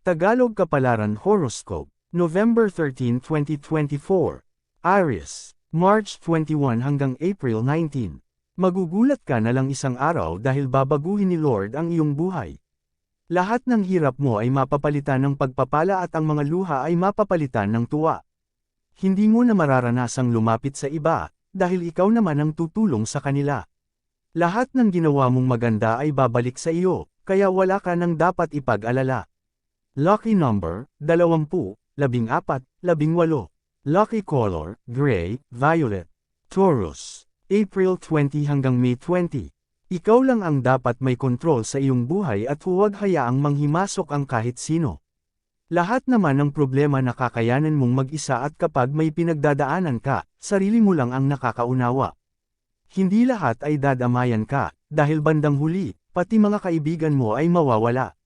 Tagalog Kapalaran Horoscope, November 13, 2024. Aries, March 21 hanggang April 19. Magugulat ka na lang isang araw dahil babaguhin ni Lord ang iyong buhay. Lahat ng hirap mo ay mapapalitan ng pagpapala at ang mga luha ay mapapalitan ng tuwa. Hindi mo na mararanasang lumapit sa iba, dahil ikaw naman ang tutulong sa kanila. Lahat ng ginawa mong maganda ay babalik sa iyo, kaya wala ka nang dapat ipag-alala. Lucky number, 20, 14, 18. Lucky color, gray, violet. Taurus, April 20 hanggang May 20. Ikaw lang ang dapat may kontrol sa iyong buhay at huwag hayaang manghimasok ang kahit sino. Lahat naman ng problema na kakayanan mong mag-isa at kapag may pinagdadaanan ka, sarili mo lang ang nakakaunawa. Hindi lahat ay dadamayan ka, dahil bandang huli, pati mga kaibigan mo ay mawawala.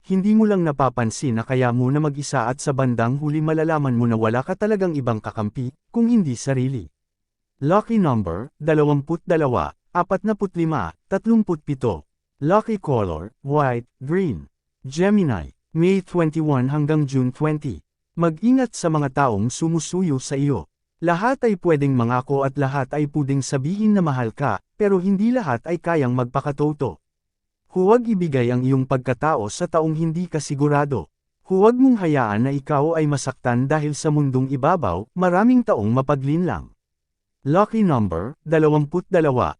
Hindi mo lang napapansin na kaya mo na mag-isa at sa bandang huli malalaman mo na wala ka talagang ibang kakampi, kung hindi sarili. Lucky number, 22, 45, 37. Lucky color, white, green. Gemini, May 21 hanggang June 20. Mag-ingat sa mga taong sumusuyo sa iyo. Lahat ay pwedeng mangako at lahat ay pwedeng sabihin na mahal ka, pero hindi lahat ay kayang magpakatoto. Huwag ibigay ang iyong pagkatao sa taong hindi ka sigurado. Huwag mong hayaan na ikaw ay masaktan dahil sa mundong ibabaw, maraming taong mapaglinlang. Lucky number, 22, 40,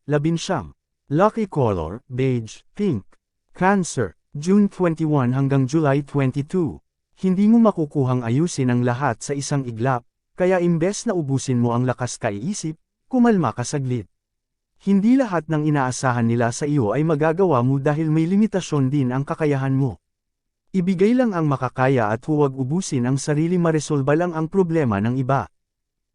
11. Lucky color, beige, pink. Cancer, June 21 hanggang July 22. Hindi mo makukuhang ayusin ang lahat sa isang iglap, kaya imbes na ubusin mo ang lakas kaiisip, kumalma ka saglit. Hindi lahat ng inaasahan nila sa iyo ay magagawa mo dahil may limitasyon din ang kakayahan mo. Ibigay lang ang makakaya at huwag ubusin ang sarili, maresolba lang ang problema ng iba.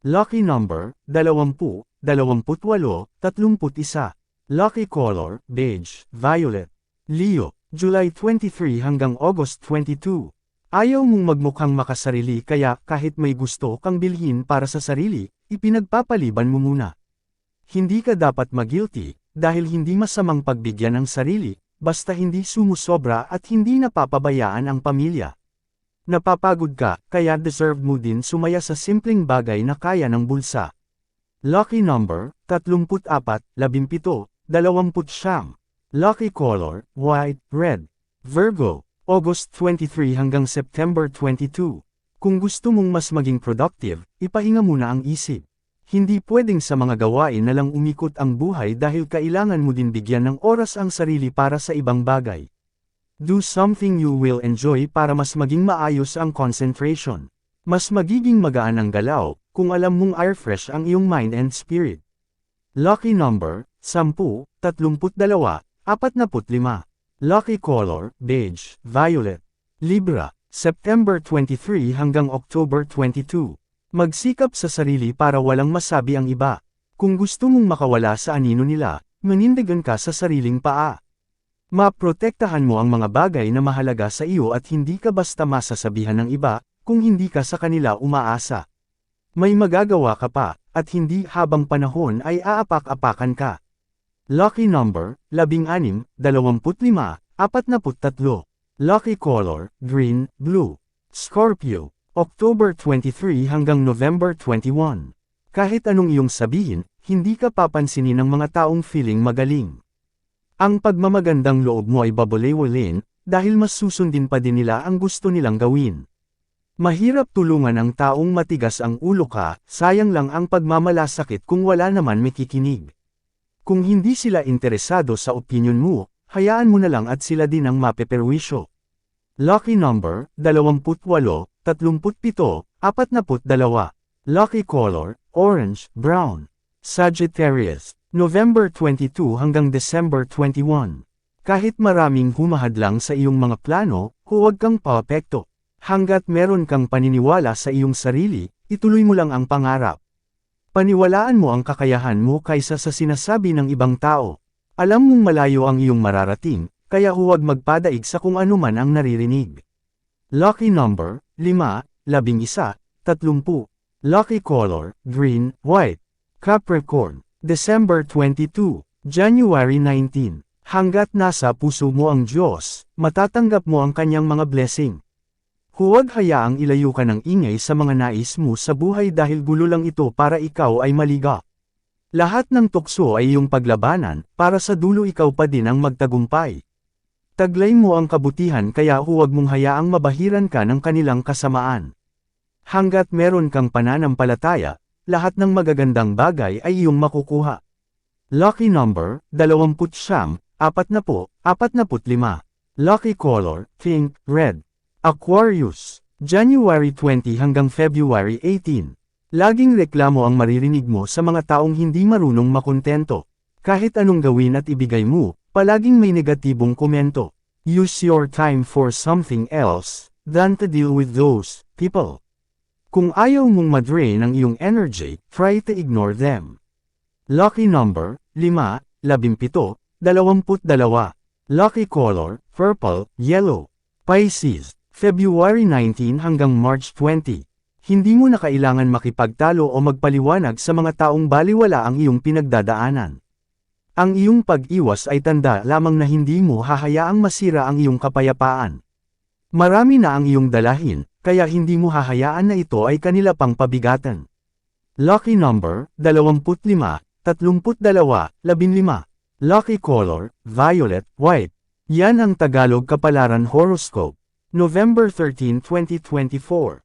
Lucky number, 20, 28, 31. Lucky color, beige, violet. Leo, July 23 hanggang August 22. Ayaw mong magmukhang makasarili kaya kahit may gusto kang bilhin para sa sarili, ipinagpapaliban mo muna. Hindi ka dapat mag-guilty, dahil hindi masamang pagbigyan ng sarili, basta hindi sumusobra at hindi napapabayaan ang pamilya. Napapagod ka, kaya deserve mo din sumaya sa simpleng bagay na kaya ng bulsa. Lucky number, 34, 17, 20. Lucky color, white, red. Virgo, August 23 hanggang September 22. Kung gusto mong mas maging productive, ipahinga muna ang isip. Hindi pwedeng sa mga gawain na lang umikot ang buhay dahil kailangan mo din bigyan ng oras ang sarili para sa ibang bagay. Do something you will enjoy para mas maging maayos ang concentration. Mas magiging magaan ang galaw, kung alam mong air-fresh ang iyong mind and spirit. Lucky number, 10, 32, 45. Lucky color, beige, violet. Libra, September 23 hanggang October 22. Magsikap sa sarili para walang masabi ang iba. Kung gusto mong makawala sa anino nila, manindigan ka sa sariling paa. Maprotektahan mo ang mga bagay na mahalaga sa iyo at hindi ka basta masasabihan ng iba, kung hindi ka sa kanila umaasa. May magagawa ka pa, at hindi habang panahon ay aapak-apakan ka. Lucky number, 16, 25, 43. Lucky color, green, blue. Scorpio, October 23 hanggang November 21. Kahit anong iyong sabihin, hindi ka papansinin ng mga taong feeling magaling. Ang pagmamagandang loob mo ay babalewalin, dahil mas susundin pa din nila ang gusto nilang gawin. Mahirap tulungan ang taong matigas ang ulo ka, sayang lang ang pagmamalasakit kung wala naman makikinig. Kung hindi sila interesado sa opinion mo, hayaan mo na lang at sila din ang mapeperwisyo. Lucky number, 28, 37, 42. Lucky color, orange, brown. Sagittarius, November 22 hanggang December 21. Kahit maraming humahadlang sa iyong mga plano, huwag kang paapekto. Hanggat meron kang paniniwala sa iyong sarili, ituloy mo lang ang pangarap. Paniwalaan mo ang kakayahan mo kaysa sa sinasabi ng ibang tao. Alam mong malayo ang iyong mararating, kaya huwag magpadaig sa kung ano man ang naririnig. Lucky number, 5, 11, 30. Lucky color, green, white. Capricorn, December 22, January 19. Hanggat nasa puso mo ang Diyos, matatanggap mo ang kanyang mga blessing. Huwag hayaang ilayo ka ng ingay sa mga nais mo sa buhay dahil gulo lang ito para ikaw ay maliga. Lahat ng tukso ay iyong paglabanan, para sa dulo ikaw pa din ang magtagumpay. Taglay mo ang kabutihan kaya huwag mong hayaang mabahiran ka ng kanilang kasamaan. Hanggat meron kang pananampalataya, lahat ng magagandang bagay ay iyong makukuha. Lucky number, 29, 40, 45. Lucky color, pink, red. Aquarius, January 20 hanggang February 18. Laging reklamo ang maririnig mo sa mga taong hindi marunong makontento. Kahit anong gawin at ibigay mo, palaging may negatibong komento. Use your time for something else than to deal with those people. Kung ayaw mong madrain ang iyong energy, try to ignore them. Lucky number, 5, 17, 22. Lucky color, purple, yellow. Pisces, February 19 hanggang March 20. Hindi mo na kailangan makipagtalo o magpaliwanag sa mga taong baliwala ang iyong pinagdadaanan. Ang iyong pag-iwas ay tanda lamang na hindi mo hahayaang masira ang iyong kapayapaan. Marami na ang iyong dalahin, kaya hindi mo hahayaan na ito ay kanila pang pabigatan. Lucky number, 25, 32, 15. Lucky color, violet, white. Yan ang Tagalog Kapalaran Horoscope. November 13, 2024.